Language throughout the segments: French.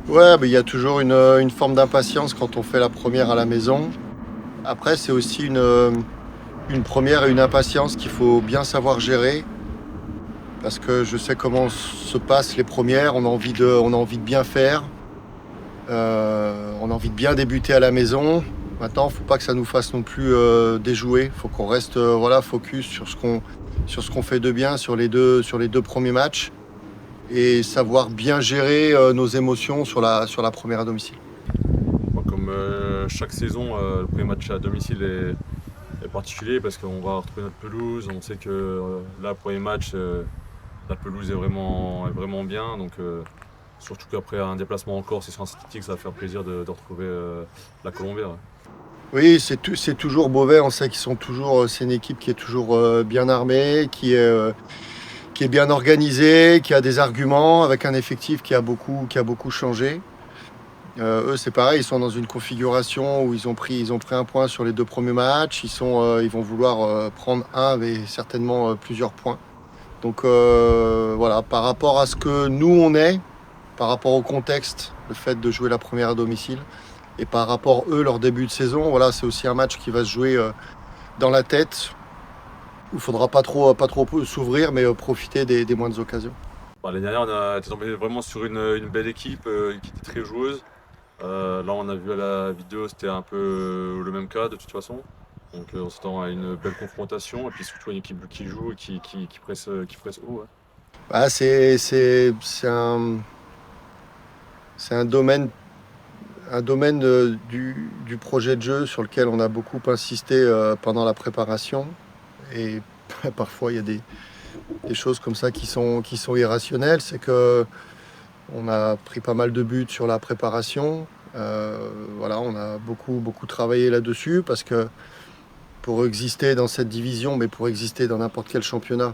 Ouais, mais il y a toujours une forme d'impatience quand on fait la première à la maison. Après, c'est aussi une première et une impatience qu'il faut bien savoir gérer. Parce que je sais comment se passent les premières. On a envie de bien faire. On a envie de bien débuter à la maison. Maintenant, il ne faut pas que ça nous fasse non plus déjouer. Il faut qu'on reste voilà, focus sur ce qu'on fait de bien sur les deux premiers matchs et savoir bien gérer nos émotions sur la première à domicile. Bon, comme chaque saison, le premier match à domicile est particulier parce qu'on va retrouver notre pelouse. On sait que là, le premier match, la pelouse est vraiment bien. Donc, surtout qu'après un déplacement en Corse et sur un synthétique, ça va faire plaisir de retrouver la Colombière. Oui, c'est toujours Beauvais. On sait qu'ils sont toujours. C'est une équipe qui est toujours bien armée, qui est bien organisée, qui a des arguments, avec un effectif qui a beaucoup changé. Eux, c'est pareil. Ils sont dans une configuration où ils ont pris un point sur les deux premiers matchs. Ils vont vouloir prendre un, mais certainement plusieurs points. Donc voilà, par rapport à ce que nous on est, par rapport au contexte, le fait de jouer la première à domicile, et par rapport eux leur début de saison, voilà, c'est aussi un match qui va se jouer dans la tête, où il faudra pas trop s'ouvrir, mais profiter des moindres occasions. Bah, l'année dernière, on a été tombé vraiment sur une belle équipe qui était très joueuse. Là, on a vu à la vidéo, c'était un peu le même cas de toute façon. Donc, on s'attend à une belle confrontation et puis surtout une équipe qui joue et qui presse haut. Ouais. Bah, c'est un domaine du projet de jeu sur lequel on a beaucoup insisté pendant la préparation. Et parfois, il y a des choses comme ça qui sont irrationnelles. C'est que on a pris pas mal de buts sur la préparation. Voilà, on a beaucoup, beaucoup travaillé là-dessus parce que pour exister dans cette division, mais pour exister dans n'importe quel championnat,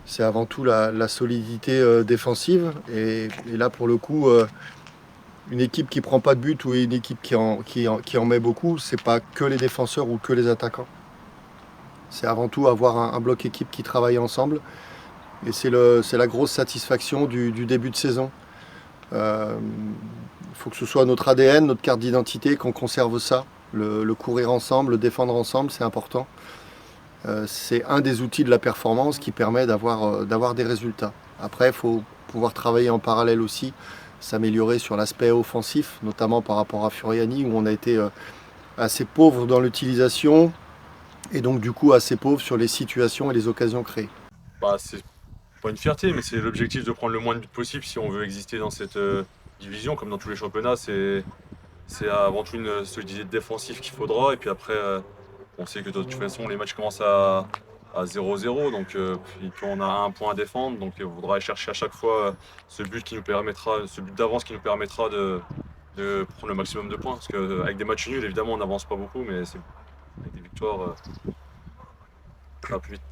c'est avant tout la solidité défensive. Et là, pour le coup, une équipe qui prend pas de but ou une équipe qui en met beaucoup, c'est pas que les défenseurs ou que les attaquants. C'est avant tout avoir un bloc équipe qui travaille ensemble. Et c'est la grosse satisfaction du début de saison. Il faut que ce soit notre ADN, notre carte d'identité, qu'on conserve ça. Le courir ensemble, le défendre ensemble, c'est important. C'est un des outils de la performance qui permet d'avoir des résultats. Après, il faut pouvoir travailler en parallèle aussi, s'améliorer sur l'aspect offensif, notamment par rapport à Furiani, où on a été assez pauvre dans l'utilisation, et donc du coup assez pauvre sur les situations et les occasions créées. Bah, c'est pas une fierté, mais c'est l'objectif de prendre le moins de buts possible si on veut exister dans cette division. Comme dans tous les championnats, c'est avant tout une solidité défensive qu'il faudra. Et puis après, on sait que de toute façon, les matchs commencent à 0-0. Donc, puis on a un point à défendre. Donc, il faudra aller chercher à chaque fois ce but d'avance qui nous permettra de prendre le maximum de points. Parce qu'avec des matchs nuls, évidemment, on n'avance pas beaucoup, mais avec des victoires, ça va plus vite.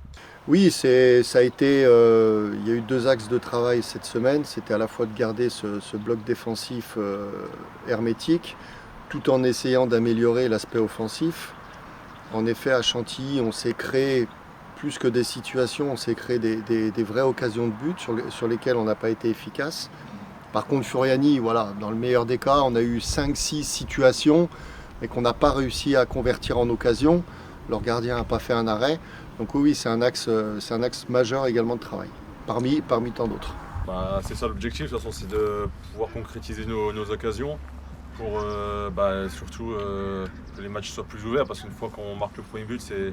Oui, ça a été. Il y a eu deux axes de travail cette semaine. C'était à la fois de garder ce bloc défensif hermétique, tout en essayant d'améliorer l'aspect offensif. En effet, à Chantilly, on s'est créé plus que des situations, on s'est créé des vraies occasions de but sur lesquelles on n'a pas été efficace. Par contre, Furiani, voilà, dans le meilleur des cas, on a eu cinq, six situations, mais qu'on n'a pas réussi à convertir en occasion. Leur gardien n'a pas fait un arrêt. Donc oui, c'est un axe majeur également de travail, parmi tant d'autres. Bah, c'est ça l'objectif, de toute façon, c'est de pouvoir concrétiser nos occasions pour surtout que les matchs soient plus ouverts parce qu'une fois qu'on marque le premier but, c'est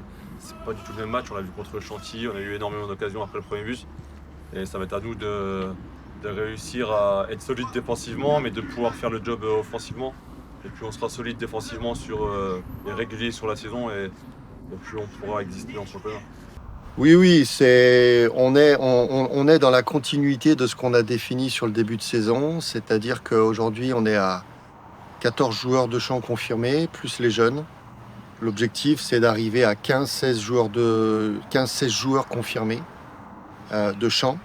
pas du tout le même match. On l'a vu contre Chantilly, on a eu énormément d'occasions après le premier but et ça va être à nous de réussir à être solide défensivement mais de pouvoir faire le job offensivement. Et plus on sera solide défensivement et régulier sur la saison et plus on pourra exister dans le championnat. Oui, oui, on est dans la continuité de ce qu'on a défini sur le début de saison, c'est-à-dire qu'aujourd'hui, on est à 14 joueurs de champ confirmés, plus les jeunes. L'objectif, c'est d'arriver à 15-16 joueurs confirmés de champ.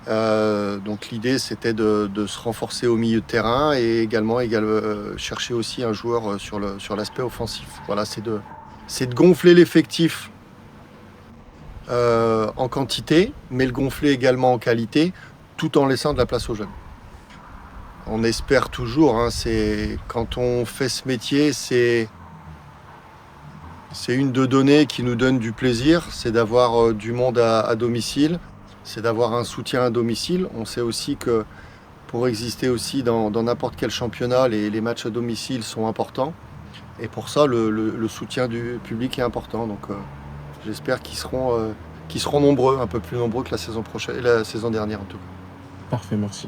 Donc l'idée, c'était de se renforcer au milieu de terrain et également chercher aussi un joueur sur l'aspect offensif. Voilà, c'est de gonfler l'effectif en quantité, mais le gonfler également en qualité, tout en laissant de la place aux jeunes. On espère toujours, hein, quand on fait ce métier, c'est une de données qui nous donne du plaisir, c'est d'avoir du monde à domicile, c'est d'avoir un soutien à domicile. On sait aussi que pour exister aussi dans n'importe quel championnat, les matchs à domicile sont importants. Et pour ça, le soutien du public est important. Donc j'espère qu'ils seront nombreux, un peu plus nombreux que la saison prochaine, la saison dernière en tout cas. Parfait, merci.